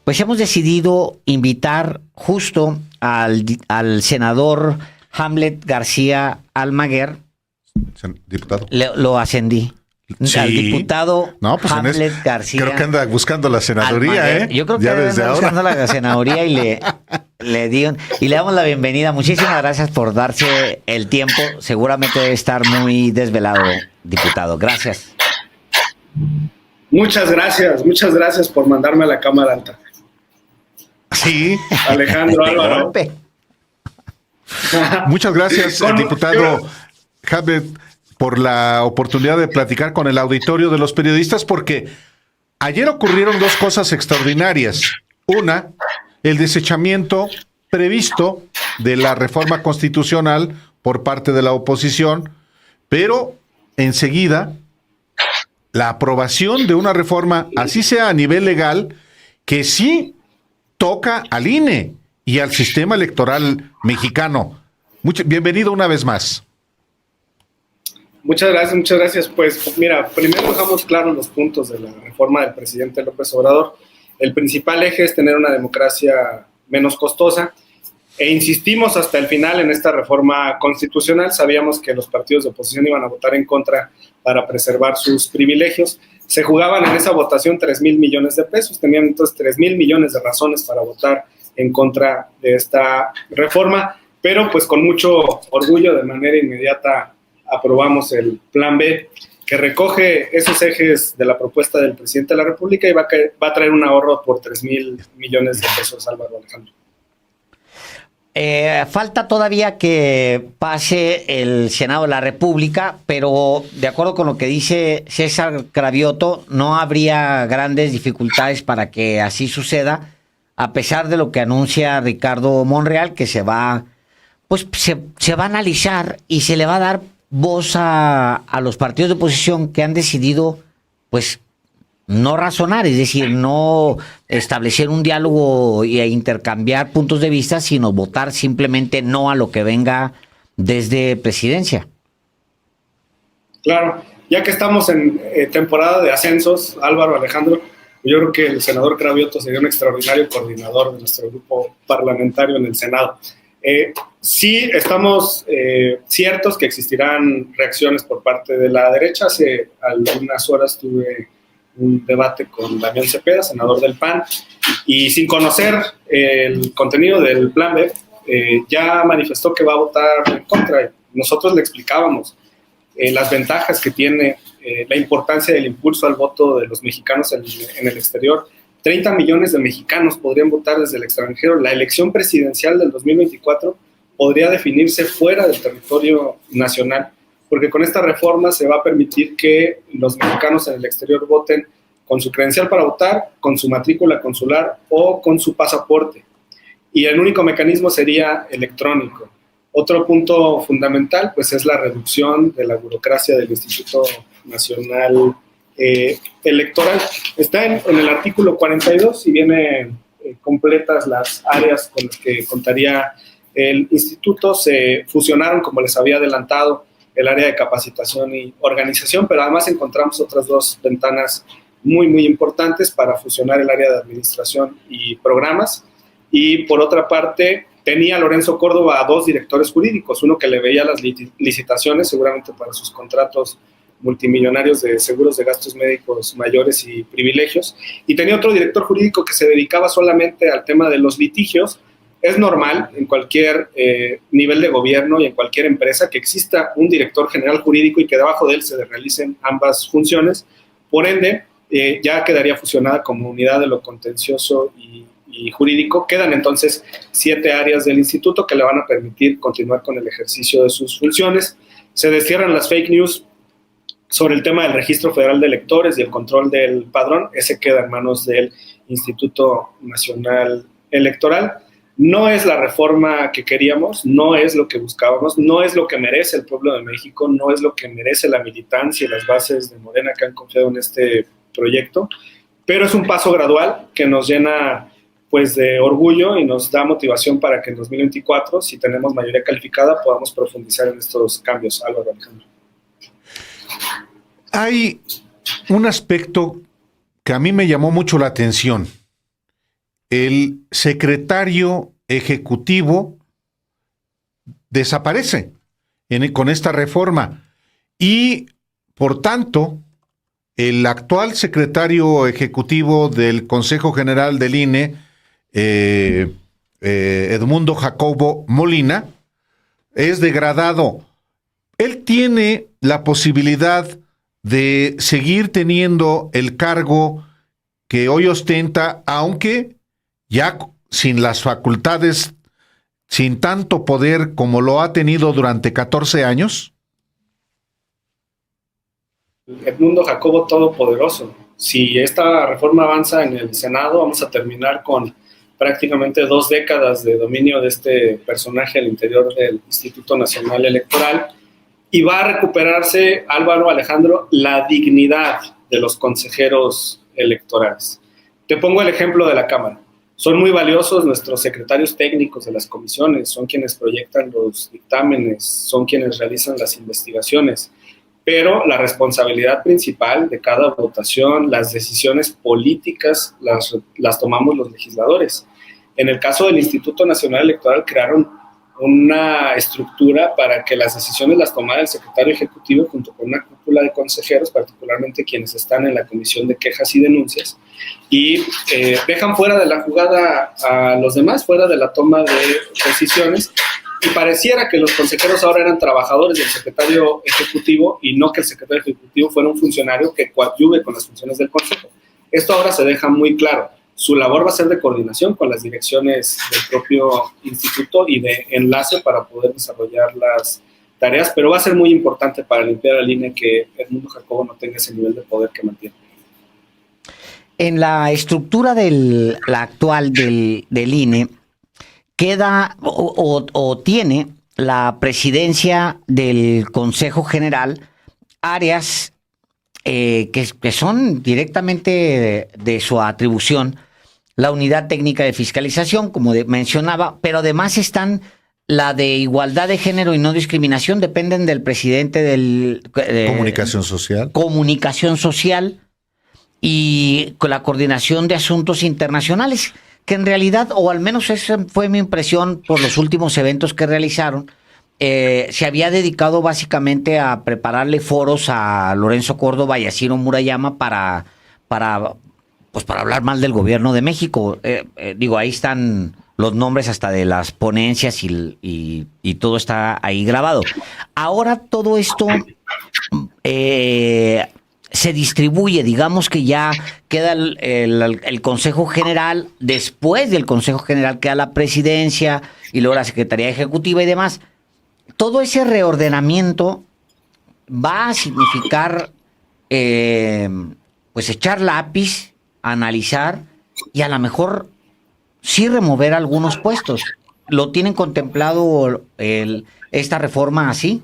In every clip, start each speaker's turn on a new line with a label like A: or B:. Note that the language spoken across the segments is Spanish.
A: pues hemos decidido invitar justo al senador Hamlet García Almaguer.
B: Diputado.
A: Lo ascendí.
B: Sí.
A: Al diputado
B: No, pues
A: Hamlet García.
B: Creo que anda buscando la senaduría,
A: Almaguer. Yo creo que
B: ya
A: anda
B: desde
A: buscando
B: ahora.
A: la senaduría y le damos la bienvenida. Muchísimas gracias por darse el tiempo. Seguramente debe estar muy desvelado, diputado. Gracias.
C: Muchas gracias por mandarme a la cámara alta.
B: Sí.
C: Alejandro Álvaro.
B: Muchas gracias, diputado Hamlet, por la oportunidad de platicar con el auditorio de los periodistas, porque ayer ocurrieron dos cosas extraordinarias. Una, el desechamiento previsto de la reforma constitucional por parte de la oposición, pero enseguida la aprobación de una reforma, así sea a nivel legal, que sí toca al INE y al sistema electoral mexicano. Bienvenido una vez más.
C: Muchas gracias. Pues mira, primero dejamos claros los puntos de la reforma del presidente López Obrador. El principal eje es tener una democracia menos costosa e insistimos hasta el final en esta reforma constitucional. Sabíamos que los partidos de oposición iban a votar en contra para preservar sus privilegios. Se jugaban en esa votación 3,000 millones de pesos, tenían entonces 3,000 millones de razones para votar en contra de esta reforma, pero pues con mucho orgullo de manera inmediata aprobamos el Plan B, que recoge esos ejes de la propuesta del presidente de la República y va a traer un ahorro por 3,000 millones de pesos, Álvaro Alejandro.
A: Falta todavía que pase el Senado de la República, pero de acuerdo con lo que dice César Cravioto, no habría grandes dificultades para que así suceda, a pesar de lo que anuncia Ricardo Monreal, que se va a analizar y se le va a dar voz a los partidos de oposición que han decidido, pues, no razonar, es decir, no establecer un diálogo e intercambiar puntos de vista, sino votar simplemente no a lo que venga desde presidencia.
C: Claro, ya que estamos en temporada de ascensos, Álvaro Alejandro, yo creo que el senador Cravioto sería un extraordinario coordinador de nuestro grupo parlamentario en el Senado. Sí, estamos ciertos que existirán reacciones por parte de la derecha. Hace algunas horas tuve un debate con Damián Cepeda, senador del PAN, y sin conocer el contenido del Plan B, ya manifestó que va a votar en contra. Nosotros le explicábamos las ventajas que tiene, la importancia del impulso al voto de los mexicanos en el exterior. 30 millones de mexicanos podrían votar desde el extranjero. La elección presidencial del 2024 podría definirse fuera del territorio nacional, porque con esta reforma se va a permitir que los mexicanos en el exterior voten con su credencial para votar, con su matrícula consular o con su pasaporte. Y el único mecanismo sería electrónico. Otro punto fundamental, pues, es la reducción de la burocracia del Instituto Nacional Electoral. Está en el artículo 42 y viene completas las áreas con las que contaría el instituto. Se fusionaron, como les había adelantado, el área de capacitación y organización, pero además encontramos otras dos ventanas muy, muy importantes para fusionar el área de administración y programas. Y por otra parte, tenía Lorenzo Córdoba a dos directores jurídicos, uno que le veía las licitaciones, seguramente para sus contratos multimillonarios de seguros de gastos médicos mayores y privilegios, y tenía otro director jurídico que se dedicaba solamente al tema de los litigios. Es normal en cualquier nivel de gobierno y en cualquier empresa que exista un director general jurídico y que debajo de él se realicen ambas funciones. Por ende, ya quedaría fusionada como unidad de lo contencioso y jurídico. Quedan entonces 7 áreas del instituto que le van a permitir continuar con el ejercicio de sus funciones. Se destierran las fake news sobre el tema del Registro Federal de Electores y el control del padrón. Ese queda en manos del Instituto Nacional Electoral. No es la reforma que queríamos, no es lo que buscábamos, no es lo que merece el pueblo de México, no es lo que merece la militancia y las bases de Morena que han confiado en este proyecto, pero es un paso gradual que nos llena, pues, de orgullo y nos da motivación para que en 2024, si tenemos mayoría calificada, podamos profundizar en estos cambios. Álvaro Alejandro.
B: Hay un aspecto que a mí me llamó mucho la atención. el secretario ejecutivo desaparece con esta reforma y, por tanto, el actual secretario ejecutivo del Consejo General del INE, Edmundo Jacobo Molina, es degradado. Él tiene la posibilidad de seguir teniendo el cargo que hoy ostenta, aunque ya sin las facultades, sin tanto poder como lo ha tenido durante 14 años.
C: Edmundo Jacobo Todopoderoso. Si esta reforma avanza en el Senado, vamos a terminar con prácticamente 2 décadas de dominio de este personaje al interior del Instituto Nacional Electoral, y va a recuperarse, Álvaro, Alejandro, la dignidad de los consejeros electorales. Te pongo el ejemplo de la Cámara. Son muy valiosos nuestros secretarios técnicos de las comisiones, son quienes proyectan los dictámenes, son quienes realizan las investigaciones, pero la responsabilidad principal de cada votación, las decisiones políticas, las tomamos los legisladores. En el caso del Instituto Nacional Electoral, crearon una estructura para que las decisiones las tomara el secretario ejecutivo junto con una cúpula de consejeros, particularmente quienes están en la comisión de quejas y denuncias, y dejan fuera de la jugada a los demás, fuera de la toma de decisiones, y pareciera que los consejeros ahora eran trabajadores del secretario ejecutivo y no que el secretario ejecutivo fuera un funcionario que coadyuve con las funciones del consejo. Esto ahora se deja muy claro. Su labor va a ser de coordinación con las direcciones del propio instituto y de enlace para poder desarrollar las tareas, pero va a ser muy importante para limpiar al INE que Edmundo Jacobo no tenga ese nivel de poder que mantiene.
A: En la estructura la actual del INE, queda o tiene la presidencia del Consejo General áreas que son directamente de su atribución, la unidad técnica de fiscalización, como mencionaba, pero además están la de igualdad de género y no discriminación, dependen del presidente del...
B: Comunicación social.
A: Comunicación social y con la coordinación de asuntos internacionales, que en realidad, o al menos esa fue mi impresión por los últimos eventos que realizaron, se había dedicado básicamente a prepararle foros a Lorenzo Córdoba y a Ciro Murayama para hablar mal del gobierno de México. Digo, ahí están los nombres hasta de las ponencias y todo está ahí grabado. Ahora todo esto se distribuye, digamos que ya queda el Consejo General, después del Consejo General queda la presidencia y luego la Secretaría Ejecutiva y demás. Todo ese reordenamiento va a significar pues echar lápiz, analizar y a lo mejor sí remover algunos puestos. ¿Lo tienen contemplado esta reforma así?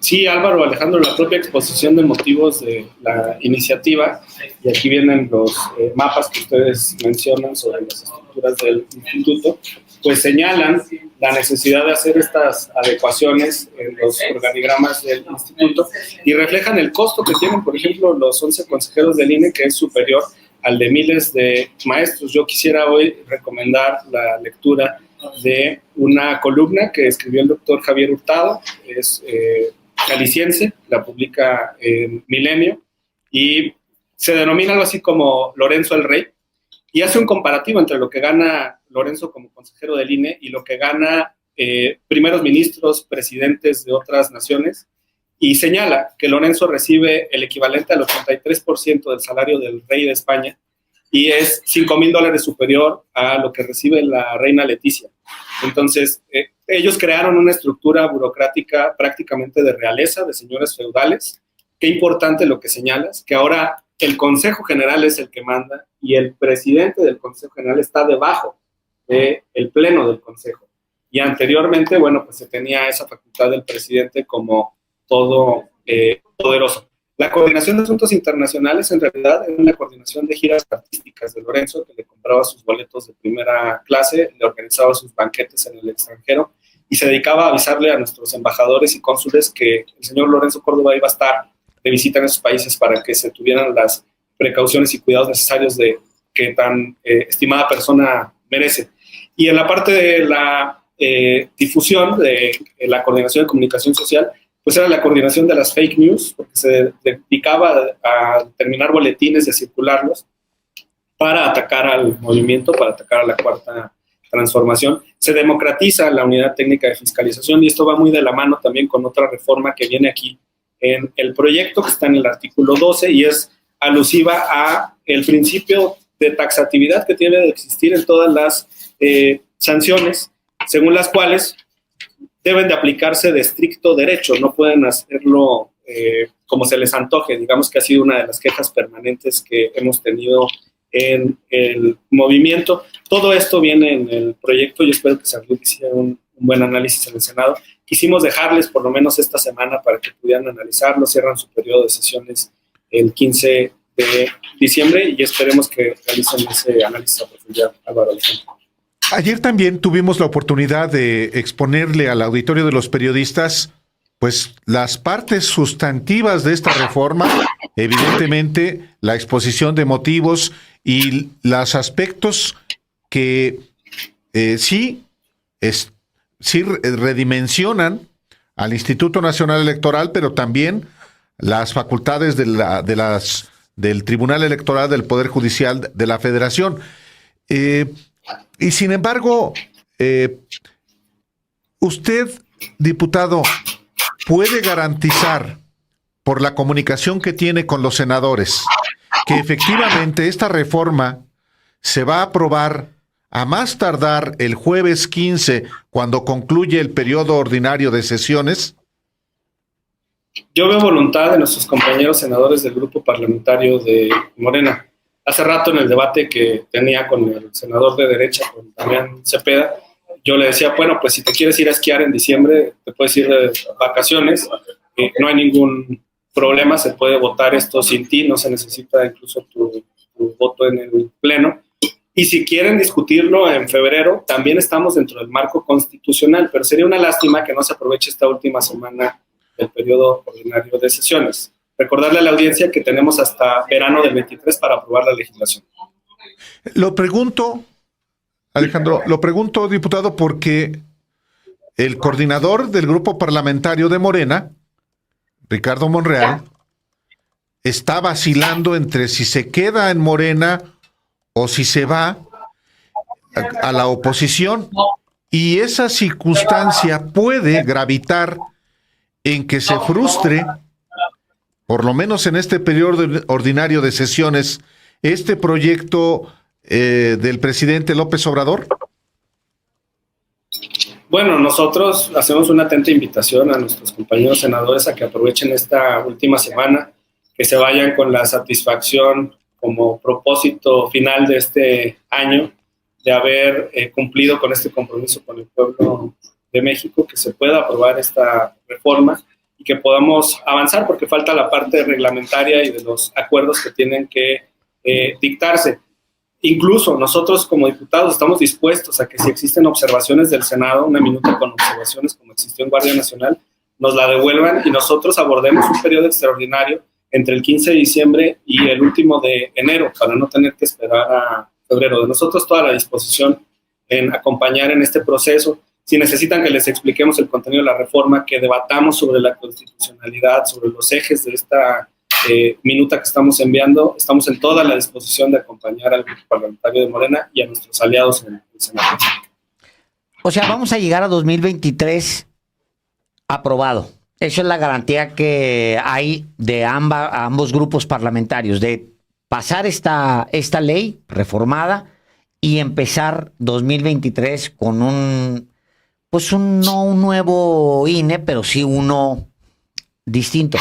C: Sí, Álvaro, Alejandro, la propia exposición de motivos de la iniciativa, y aquí vienen los mapas que ustedes mencionan sobre las estructuras del instituto, pues señalan la necesidad de hacer estas adecuaciones en los organigramas del instituto y reflejan el costo que tienen, por ejemplo, los 11 consejeros del INE, que es superior al de miles de maestros. Yo quisiera hoy recomendar la lectura de una columna que escribió el doctor Javier Hurtado, es jalisciense, la publica en Milenio, y se denomina algo así como Lorenzo el Rey, y hace un comparativo entre lo que gana Lorenzo como consejero del INE y lo que gana primeros ministros, presidentes de otras naciones, y señala que Lorenzo recibe el equivalente al 83% del salario del rey de España, y es $5,000 superior a lo que recibe la reina Leticia. Entonces, ellos crearon una estructura burocrática prácticamente de realeza, de señores feudales. Qué importante lo que señalas, que ahora el Consejo General es el que manda y el presidente del Consejo General está debajo del pleno del Consejo. Y anteriormente, bueno, pues se tenía esa facultad del presidente como todo poderoso. La coordinación de asuntos internacionales en realidad es una coordinación de giras artísticas de Lorenzo, que le compraba sus boletos de primera clase, le organizaba sus banquetes en el extranjero y se dedicaba a avisarle a nuestros embajadores y cónsules que el señor Lorenzo Córdoba iba a estar de visita en esos países para que se tuvieran las precauciones y cuidados necesarios de que tan estimada persona merece. Y en la parte de la difusión, de la coordinación de comunicación social, pues era la coordinación de las fake news, porque se dedicaba a terminar boletines y a circularlos para atacar al movimiento, para atacar a la Cuarta Transformación. Se democratiza la unidad técnica de fiscalización y esto va muy de la mano también con otra reforma que viene aquí en el proyecto, que está en el artículo 12 y es alusiva a el principio de taxatividad que tiene de existir en todas las sanciones, según las cuales deben de aplicarse de estricto derecho, no pueden hacerlo como se les antoje. Digamos que ha sido una de las quejas permanentes que hemos tenido en el movimiento. Todo esto viene en el proyecto y espero que se hiciera un buen análisis en el Senado. Quisimos dejarles por lo menos esta semana para que pudieran analizarlo. Cierran su periodo de sesiones el 15 de diciembre y esperemos que realicen ese análisis a profundidad. Álvaro Alejandro.
B: Ayer también tuvimos la oportunidad de exponerle al auditorio de los periodistas pues las partes sustantivas de esta reforma, evidentemente la exposición de motivos y los aspectos que sí redimensionan al Instituto Nacional Electoral, pero también las facultades del Tribunal Electoral del Poder Judicial de la Federación. Y sin embargo, usted, diputado, puede garantizar, por la comunicación que tiene con los senadores, que efectivamente esta reforma se va a aprobar a más tardar el jueves 15, cuando concluye el periodo ordinario de sesiones.
C: Yo veo voluntad de nuestros compañeros senadores del grupo parlamentario de Morena. Hace rato en el debate que tenía con el senador de derecha, con Damián Cepeda, yo le decía, bueno, pues si te quieres ir a esquiar en diciembre, te puedes ir de vacaciones, no hay ningún problema, se puede votar esto sin ti, no se necesita incluso tu voto en el pleno. Y si quieren discutirlo en febrero, también estamos dentro del marco constitucional, pero sería una lástima que no se aproveche esta última semana del periodo ordinario de sesiones. Recordarle a la audiencia que tenemos hasta verano del 23 para aprobar la legislación.
B: Lo pregunto, Alejandro, diputado, porque el coordinador del grupo parlamentario de Morena, Ricardo Monreal, está vacilando entre si se queda en Morena o si se va a la oposición, y esa circunstancia puede gravitar en que se frustre, por lo menos en este periodo ordinario de sesiones, este proyecto del presidente López Obrador.
C: Bueno, nosotros hacemos una atenta invitación a nuestros compañeros senadores a que aprovechen esta última semana, que se vayan con la satisfacción como propósito final de este año de haber cumplido con este compromiso con el pueblo de México, que se pueda aprobar esta reforma y que podamos avanzar, porque falta la parte reglamentaria y de los acuerdos que tienen que dictarse. Incluso nosotros como diputados estamos dispuestos a que si existen observaciones del Senado, una minuta con observaciones como existió en Guardia Nacional, nos la devuelvan y nosotros abordemos un periodo extraordinario entre el 15 de diciembre y el último de enero para no tener que esperar a febrero. De nosotros toda la disposición en acompañar en este proceso. Si necesitan que les expliquemos el contenido de la reforma, que debatamos sobre la constitucionalidad, sobre los ejes de esta minuta que estamos enviando, estamos en toda la disposición de acompañar al grupo parlamentario de Morena y a nuestros aliados en el Senado.
A: O sea, vamos a llegar a 2023 aprobado. Esa es la garantía que hay de ambos grupos parlamentarios, de pasar esta ley reformada y empezar 2023 con no un nuevo INE, pero sí uno distinto.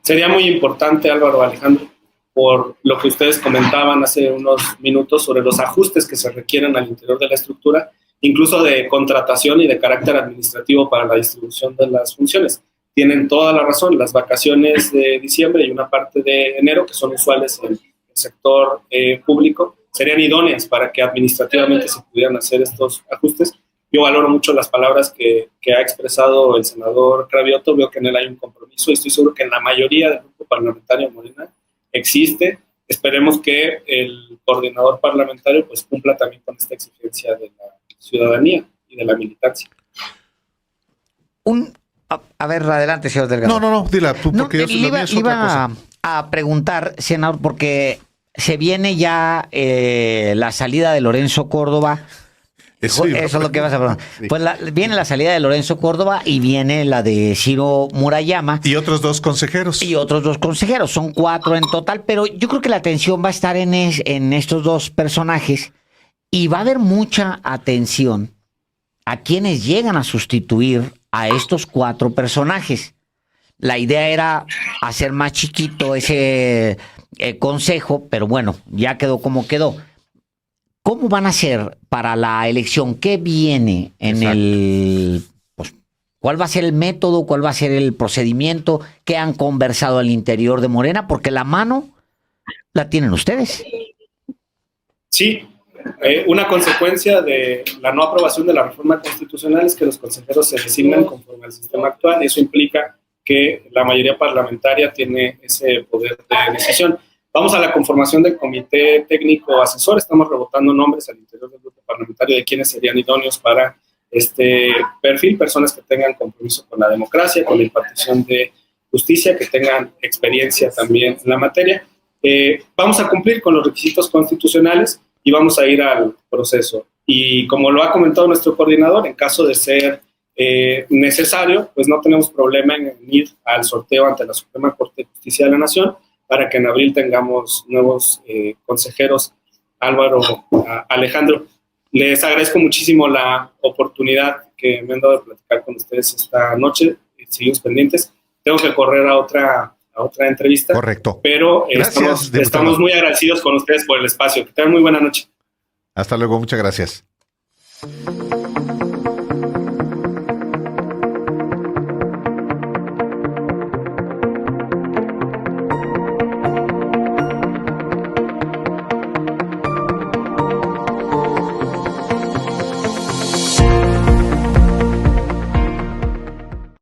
C: Sería muy importante, Álvaro Alejandro, por lo que ustedes comentaban hace unos minutos sobre los ajustes que se requieren al interior de la estructura, incluso de contratación y de carácter administrativo para la distribución de las funciones. Tienen toda la razón, las vacaciones de diciembre y una parte de enero, que son usuales en el sector público, serían idóneas para que administrativamente se pudieran hacer estos ajustes. Yo valoro mucho las palabras que ha expresado el senador Cravioto, veo que en él hay un compromiso y estoy seguro que en la mayoría del grupo parlamentario Morena existe esperemos que el coordinador parlamentario pues cumpla también con esta exigencia de la ciudadanía y de la militancia.
A: A ver, adelante, señor Delgado.
B: No, dila tú, porque yo
A: le iba a preguntar, senador, porque se viene ya la salida de Lorenzo Córdoba. Eso es lo que vas a preguntar. Sí. Pues viene la salida de Lorenzo Córdoba y viene la de Ciro Murayama.
B: Y otros 2 consejeros.
A: Son 4 en total, pero yo creo que la atención va a estar en estos 2 personajes y va a haber mucha atención a quienes llegan a sustituir a estos 4 personajes. La idea era hacer más chiquito ese consejo, pero bueno, ya quedó como quedó. ¿Cómo van a hacer para la elección? ¿Qué viene en ¿cuál va a ser el método? ¿Cuál va a ser el procedimiento? ¿Qué han conversado al interior de Morena? Porque la mano la tienen ustedes.
C: Sí, una consecuencia de la no aprobación de la reforma constitucional es que los consejeros se designan conforme al sistema actual y eso implica que la mayoría parlamentaria tiene ese poder de decisión. Vamos a la conformación del comité técnico asesor. Estamos rebotando nombres al interior del grupo parlamentario de quienes serían idóneos para este perfil, personas que tengan compromiso con la democracia, con la impartición de justicia, que tengan experiencia también en la materia. Vamos a cumplir con los requisitos constitucionales y vamos a ir al proceso. Y como lo ha comentado nuestro coordinador, en caso de ser necesario, pues no tenemos problema en ir al sorteo ante la Suprema Corte de Justicia de la Nación, para que en abril tengamos nuevos consejeros. Álvaro, Alejandro, les agradezco muchísimo la oportunidad que me han dado de platicar con ustedes esta noche. Seguimos pendientes. Tengo que correr a otra entrevista.
B: Correcto.
C: Pero estamos muy agradecidos con ustedes por el espacio. Que tengan muy buena noche.
B: Hasta luego, muchas gracias.